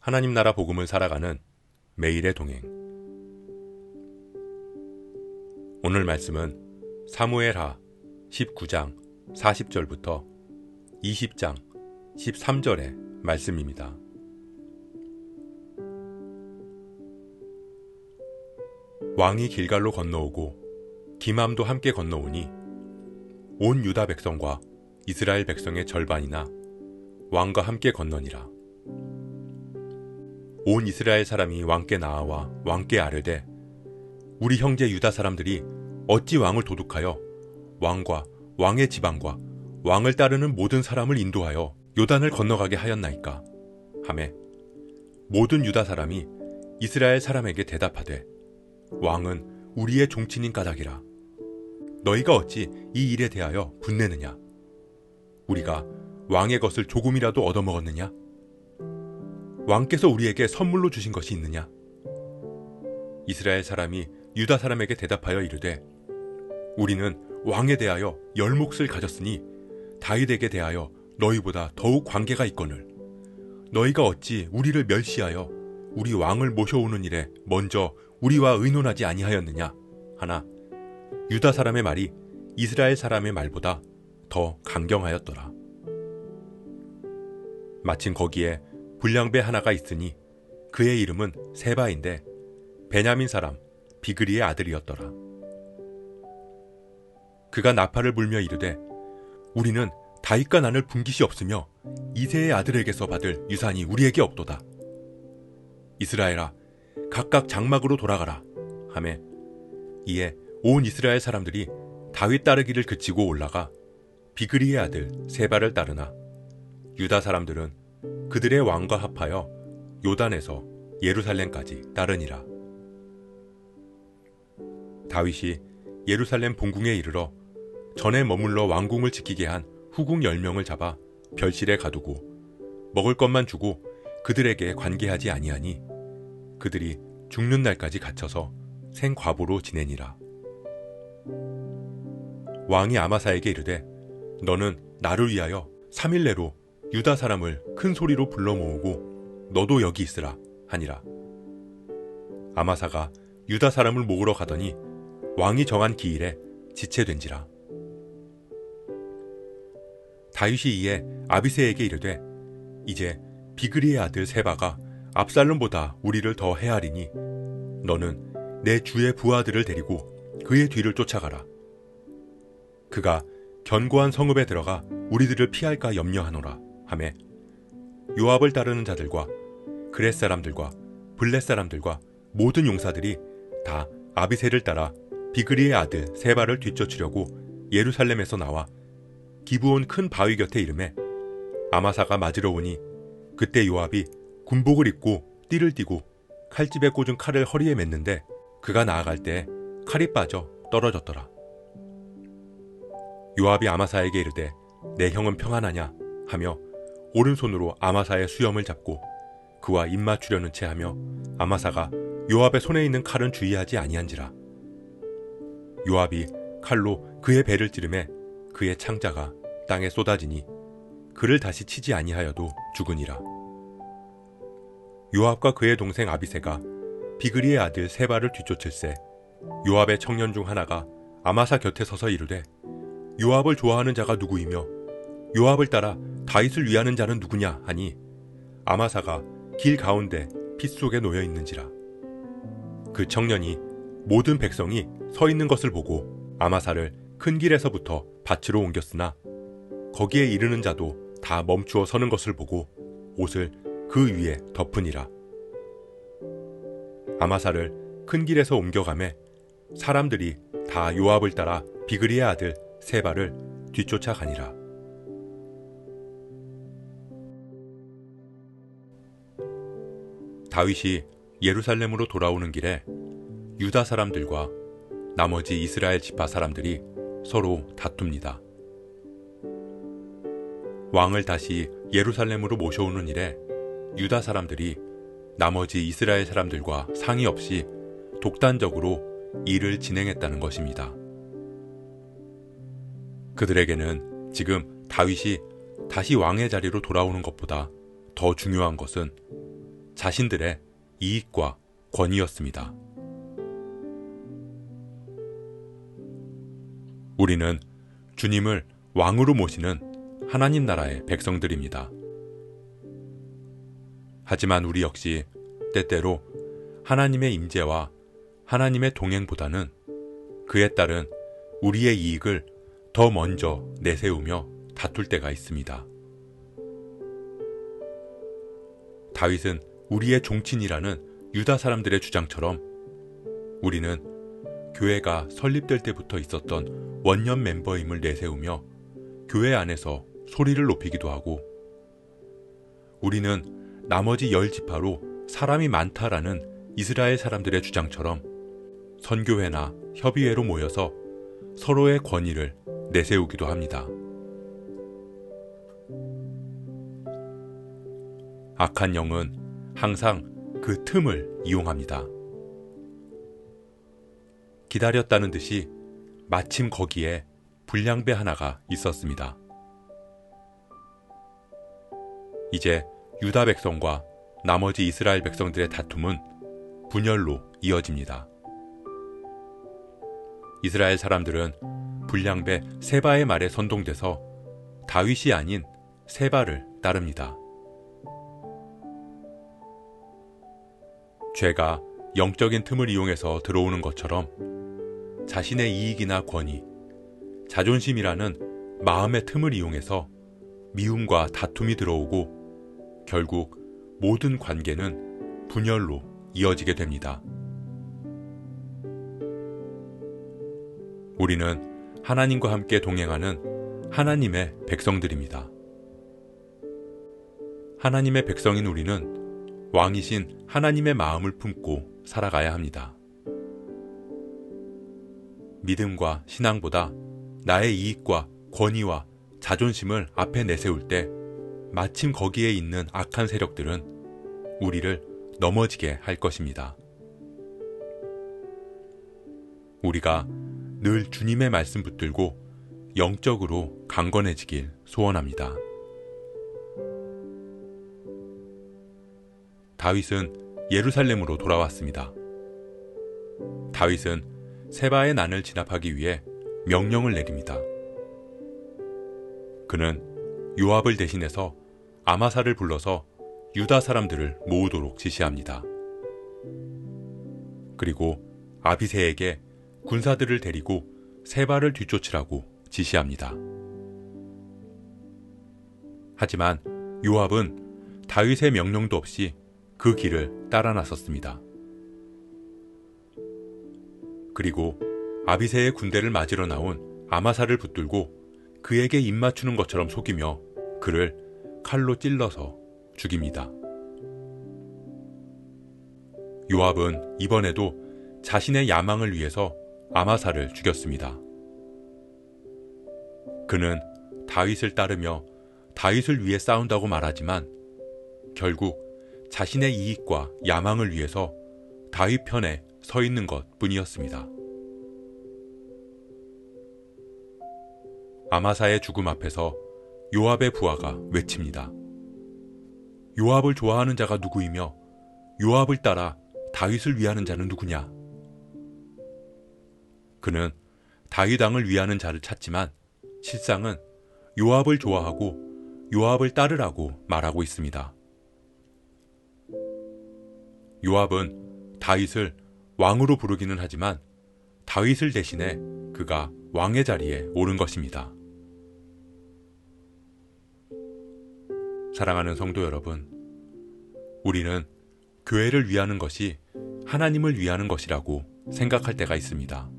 하나님 나라 복음을 살아가는 매일의 동행. 오늘 말씀은 사무엘하 19장 40절부터 20장 13절의 말씀입니다. 왕이 길갈로 건너오고 기맘도 함께 건너오니 온 유다 백성과 이스라엘 백성의 절반이나 왕과 함께 건너니라. 온 이스라엘 사람이 왕께 나아와 왕께 아뢰되 우리 형제 유다 사람들이 어찌 왕을 도둑하여 왕과 왕의 지방과 왕을 따르는 모든 사람을 인도하여 요단을 건너가게 하였나이까 하매 모든 유다 사람이 이스라엘 사람에게 대답하되 왕은 우리의 종친인 까닭이라. 너희가 어찌 이 일에 대하여 분내느냐? 우리가 왕의 것을 조금이라도 얻어먹었느냐? 왕께서 우리에게 선물로 주신 것이 있느냐? 이스라엘 사람이 유다 사람에게 대답하여 이르되 우리는 왕에 대하여 열 몫을 가졌으니 다윗에게 대하여 너희보다 더욱 관계가 있거늘 너희가 어찌 우리를 멸시하여 우리 왕을 모셔오는 일에 먼저 우리와 의논하지 아니하였느냐 하나 유다 사람의 말이 이스라엘 사람의 말보다 더 강경하였더라. 마침 거기에 불량배 하나가 있으니 그의 이름은 세바인데 베냐민 사람 비그리의 아들이었더라. 그가 나팔을 불며 이르되 우리는 다윗과 난을 분깃이 없으며 이새의 아들에게서 받을 유산이 우리에게 없도다. 이스라엘아 각각 장막으로 돌아가라 하매 이에 온 이스라엘 사람들이 다윗 따르기를 그치고 올라가 비그리의 아들 세바를 따르나 유다 사람들은 그들의 왕과 합하여 요단에서 예루살렘까지 따르니라. 다윗이 예루살렘 본궁에 이르러 전에 머물러 왕궁을 지키게 한 후궁 10명을 잡아 별실에 가두고 먹을 것만 주고 그들에게 관계하지 아니하니 그들이 죽는 날까지 갇혀서 생과보로 지내니라. 왕이 아마사에게 이르되 너는 나를 위하여 3일 내로 유다 사람을 큰 소리로 불러 모으고 너도 여기 있으라 하니라. 아마사가 유다 사람을 모으러 가더니 왕이 정한 기일에 지체된지라. 다윗이 이에 아비새에게 이르되 이제 비그리의 아들 세바가 압살롬보다 우리를 더 해하리니 너는 내 주의 부하들을 데리고 그의 뒤를 쫓아가라. 그가 견고한 성읍에 들어가 우리들을 피할까 염려하노라 하매 요압을 따르는 자들과 그렛 사람들과 블렛 사람들과 모든 용사들이 다 아비새를 따라 비그리의 아들 세바를 뒤쫓으려고 예루살렘에서 나와 기브온 큰 바위 곁에 이르매 아마사가 맞으러 오니 그때 요압이 군복을 입고 띠를 띠고 칼집에 꽂은 칼을 허리에 맸는데 그가 나아갈 때 칼이 빠져 떨어졌더라. 요압이 아마사에게 이르되 내 형은 평안하냐 하며 오른손으로 아마사의 수염을 잡고 그와 입맞추려는 채 하며 아마사가 요압의 손에 있는 칼은 주의하지 아니한지라. 요압이 칼로 그의 배를 찌르매 그의 창자가 땅에 쏟아지니 그를 다시 치지 아니하여도 죽으니라. 요압과 그의 동생 아비새가 비그리의 아들 세바를 뒤쫓을새 요압의 청년 중 하나가 아마사 곁에 서서 이르되 요압을 좋아하는 자가 누구이며 요압을 따라 다윗을 위하는 자는 누구냐 하니 아마사가 길 가운데 핏 속에 놓여 있는지라. 그 청년이 모든 백성이 서 있는 것을 보고 아마사를 큰 길에서부터 밭으로 옮겼으나 거기에 이르는 자도 다 멈추어 서는 것을 보고 옷을 그 위에 덮으니라. 아마사를 큰 길에서 옮겨가매 사람들이 다 요압을 따라 비그리의 아들 세바를 뒤쫓아가니라. 다윗이 예루살렘으로 돌아오는 길에 유다 사람들과 나머지 이스라엘 지파 사람들이 서로 다툽니다. 왕을 다시 예루살렘으로 모셔오는 일에 유다 사람들이 나머지 이스라엘 사람들과 상의 없이 독단적으로 일을 진행했다는 것입니다. 그들에게는 지금 다윗이 다시 왕의 자리로 돌아오는 것보다 더 중요한 것은 자신들의 이익과 권위였습니다. 우리는 주님을 왕으로 모시는 하나님 나라의 백성들입니다. 하지만 우리 역시 때때로 하나님의 임재와 하나님의 동행보다는 그에 따른 우리의 이익을 더 먼저 내세우며 다툴 때가 있습니다. 다윗은 우리의 종친이라는 유다 사람들의 주장처럼 우리는 교회가 설립될 때부터 있었던 원년 멤버임을 내세우며 교회 안에서 소리를 높이기도 하고, 우리는 나머지 10지파로 사람이 많다라는 이스라엘 사람들의 주장처럼 선교회나 협의회로 모여서 서로의 권위를 내세우기도 합니다. 악한 영은 항상 그 틈을 이용합니다. 기다렸다는 듯이 마침 거기에 불량배 하나가 있었습니다. 이제 유다 백성과 나머지 이스라엘 백성들의 다툼은 분열로 이어집니다. 이스라엘 사람들은 불량배 세바의 말에 선동돼서 다윗이 아닌 세바를 따릅니다. 죄가 영적인 틈을 이용해서 들어오는 것처럼 자신의 이익이나 권위, 자존심이라는 마음의 틈을 이용해서 미움과 다툼이 들어오고 결국 모든 관계는 분열로 이어지게 됩니다. 우리는 하나님과 함께 동행하는 하나님의 백성들입니다. 하나님의 백성인 우리는 왕이신 하나님의 마음을 품고 살아가야 합니다. 믿음과 신앙보다 나의 이익과 권위와 자존심을 앞에 내세울 때 마침 거기에 있는 악한 세력들은 우리를 넘어지게 할 것입니다. 우리가 늘 주님의 말씀 붙들고 영적으로 강건해지길 소원합니다. 다윗은 예루살렘으로 돌아왔습니다. 다윗은 세바의 난을 진압하기 위해 명령을 내립니다. 그는 요압을 대신해서 아마사를 불러서 유다 사람들을 모으도록 지시합니다. 그리고 아비새에게 군사들을 데리고 세바를 뒤쫓으라고 지시합니다. 하지만 요압은 다윗의 명령도 없이 그 길을 따라 나섰습니다. 그리고 아비새의 군대를 맞으러 나온 아마사를 붙들고 그에게 입맞추는 것처럼 속이며 그를 칼로 찔러서 죽입니다. 요압은 이번에도 자신의 야망을 위해서 아마사를 죽였습니다. 그는 다윗을 따르며 다윗을 위해 싸운다고 말하지만 결국 자신의 이익과 야망을 위해서 다윗 편에 서 있는 것 뿐이었습니다. 아마사의 죽음 앞에서 요압의 부하가 외칩니다. 요압을 좋아하는 자가 누구이며 요압을 따라 다윗을 위하는 자는 누구냐? 그는 다윗 왕을 위하는 자를 찾지만 실상은 요압을 좋아하고 요압을 따르라고 말하고 있습니다. 요압은 다윗을 왕으로 부르기는 하지만 다윗을 대신해 그가 왕의 자리에 오른 것입니다. 사랑하는 성도 여러분, 우리는 교회를 위하는 것이 하나님을 위하는 것이라고 생각할 때가 있습니다.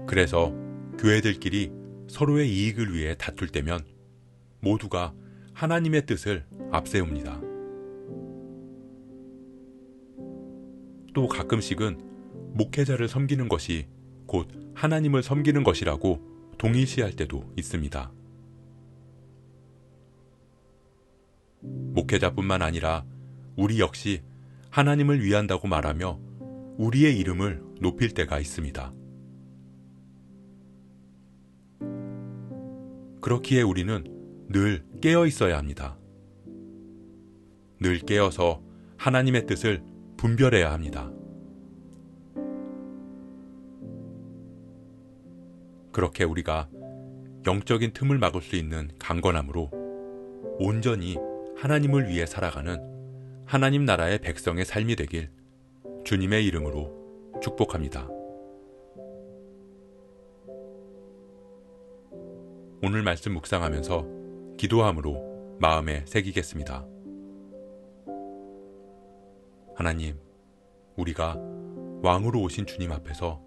그래서 교회들끼리 서로의 이익을 위해 다툴 때면 모두가 하나님의 뜻을 앞세웁니다. 또 가끔씩은 목회자를 섬기는 것이 곧 하나님을 섬기는 것이라고 동일시할 때도 있습니다. 목회자뿐만 아니라 우리 역시 하나님을 위한다고 말하며 우리의 이름을 높일 때가 있습니다. 그렇기에 우리는 늘 깨어 있어야 합니다. 늘 깨어서 하나님의 뜻을 분별해야 합니다. 그렇게 우리가 영적인 틈을 막을 수 있는 강건함으로 온전히 하나님을 위해 살아가는 하나님 나라의 백성의 삶이 되길 주님의 이름으로 축복합니다. 오늘 말씀 묵상하면서 기도함으로 마음에 새기겠습니다. 하나님, 우리가 왕으로 오신 주님 앞에서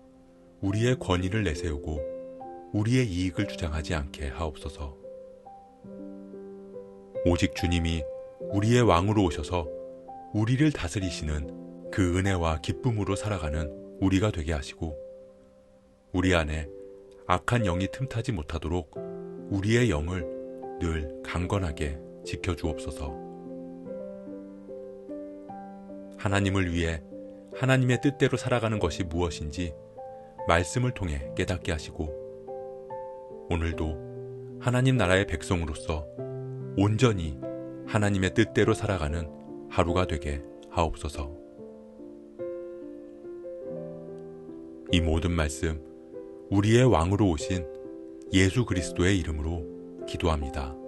우리의 권위를 내세우고 우리의 이익을 주장하지 않게 하옵소서. 오직 주님이 우리의 왕으로 오셔서 우리를 다스리시는 그 은혜와 기쁨으로 살아가는 우리가 되게 하시고 우리 안에 악한 영이 틈타지 못하도록 우리의 영을 늘 강건하게 지켜주옵소서. 하나님을 위해 하나님의 뜻대로 살아가는 것이 무엇인지 말씀을 통해 깨닫게 하시고 오늘도 하나님 나라의 백성으로서 온전히 하나님의 뜻대로 살아가는 하루가 되게 하옵소서. 이 모든 말씀 우리의 왕으로 오신 예수 그리스도의 이름으로 기도합니다.